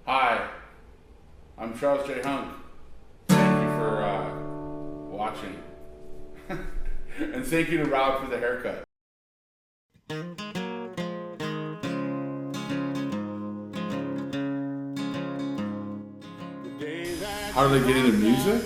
Hi, I'm Charles J. Hunk. Thank you for watching. And thank you to Rob for the haircut. How did I get into music?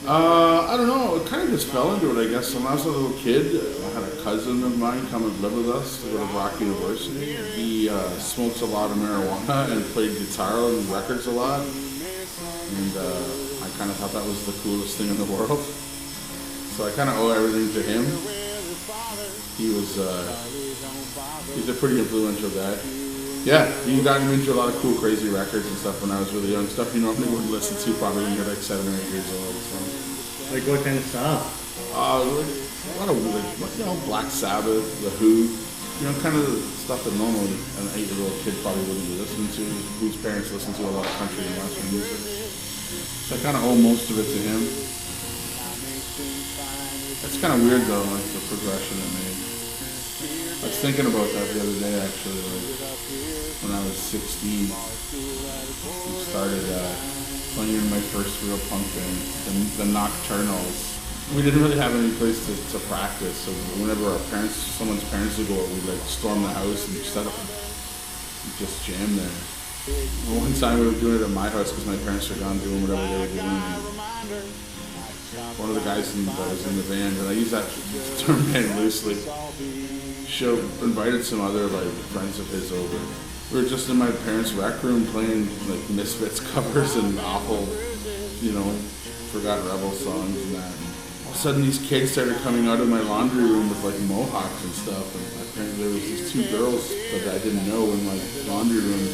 I don't know. It kind of just fell into it, I guess. When I was a little kid, I had a cousin of mine come and live with us to go to Brock University. He smokes a lot of marijuana and played guitar and records a lot. And I kind of thought that was the coolest thing in the world. So I kind of owe everything to him. He's a pretty influential guy. Yeah, he got me into a lot of cool, crazy records and stuff when I was really young. Stuff you normally wouldn't listen to probably when you're like 7 or 8 years old. So. Like what kind of stuff? A lot of Black Sabbath, The Who, kind of the stuff that normally an 8-year-old kid probably wouldn't be listening to, whose parents listen to a lot of country and western music. So I kind of owe most of it to him. That's kind of weird though, like the progression it made. I was thinking about that the other day actually, when I was 16. I started playing in my first real punk band, the Nocturnals. We didn't really have any place to practice, so whenever someone's parents would go out, we'd like storm the house and set up and just jam there. One time we were doing it at my house because my parents were gone doing whatever they were doing. One of the guys that was in the band, and I use that term band loosely, invited some other friends of his over. We were just in my parents' rec room playing Misfits covers and awful, Forgotten Rebel songs and that. All of a sudden these kids started coming out of my laundry room with mohawks and stuff, and apparently there was these 2 girls that I didn't know in my laundry room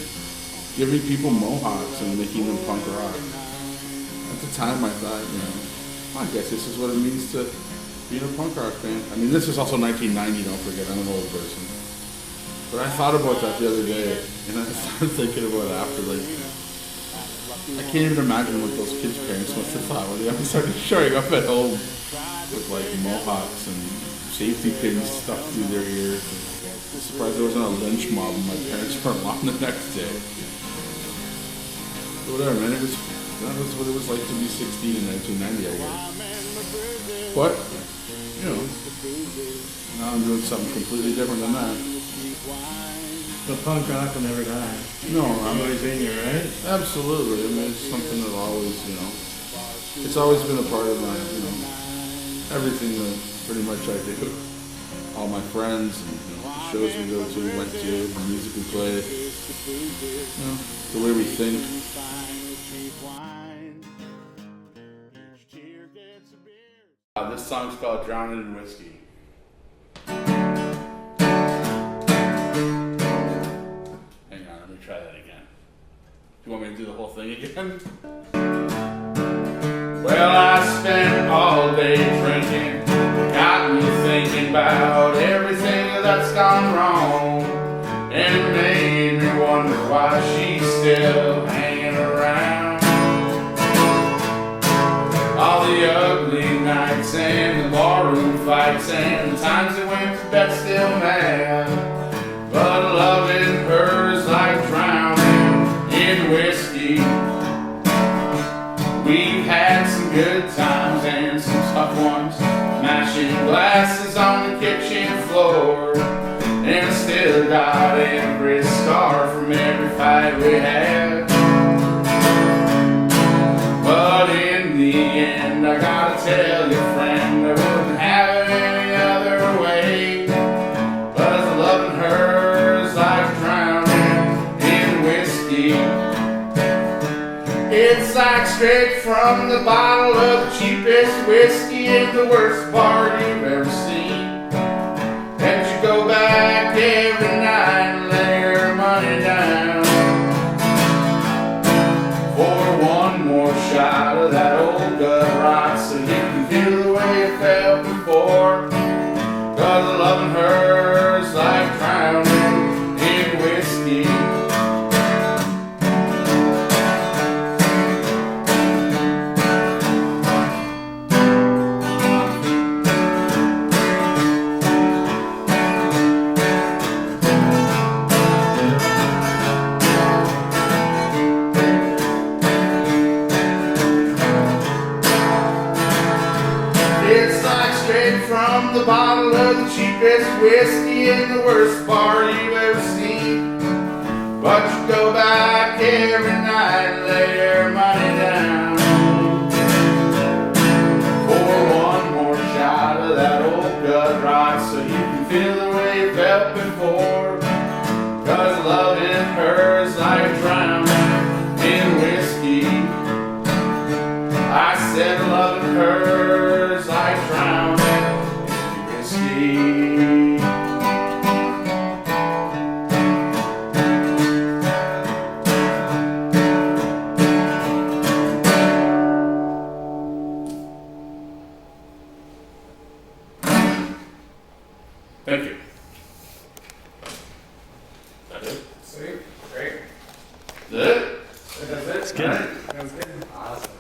giving people mohawks and making them punk rock. At the time I thought, I guess this is what it means to be in a punk rock band. I mean, this is also 1990, don't forget, I'm an old person. But I thought about that the other day, and I started thinking about it after, I can't even imagine what those kids' parents must have thought when they started showing up at home with mohawks and safety pins stuck through their ears. I'm surprised there wasn't a lynch mob when my parents weren't on the next day. But whatever, man, that was what it was like to be 16 in 1990, I guess. But, now I'm doing something completely different than that. The punk rock will never die. No, I'm always in you, right? Absolutely. I mean, it's something that always, it's always been a part of my, everything that pretty much I do. All my friends, and, the shows we go to, went to, the music we play, the way we think. This song's called Drowning in Whiskey. Try that again. Do you want me to do the whole thing again? Well, I spent all day drinking, got me thinking about everything that's gone wrong, and it made me wonder why she's still hanging around. All the ugly nights and the barroom fights and the times that went to bed still mad. But loving her's like drowning in whiskey. We've had some good times and some tough ones, smashing glasses on the kitchen floor, and still got every scar from every fight we had. But in the end, I gotta tell you, friend, I wouldn't have it any other way. But loving her it's like straight from the bottle of the cheapest whiskey and the worst bar you've ever seen. And you go back every night and lay your money down for one more shot of that old gut rock, so you can feel the way it felt before. 'Cause loving her's like drowning in whiskey. cheapest whiskey in the worst bar you've ever seen. But you go back every night and lay your money down for one more shot of that old gut rot, so you can feel the way you felt before. 'Cause loving her is like drowning in whiskey. I said loving her is like drowning in whiskey. Thank you. That's it. Sweet. Great. Is that it? That's it. It's good. That was good. Awesome.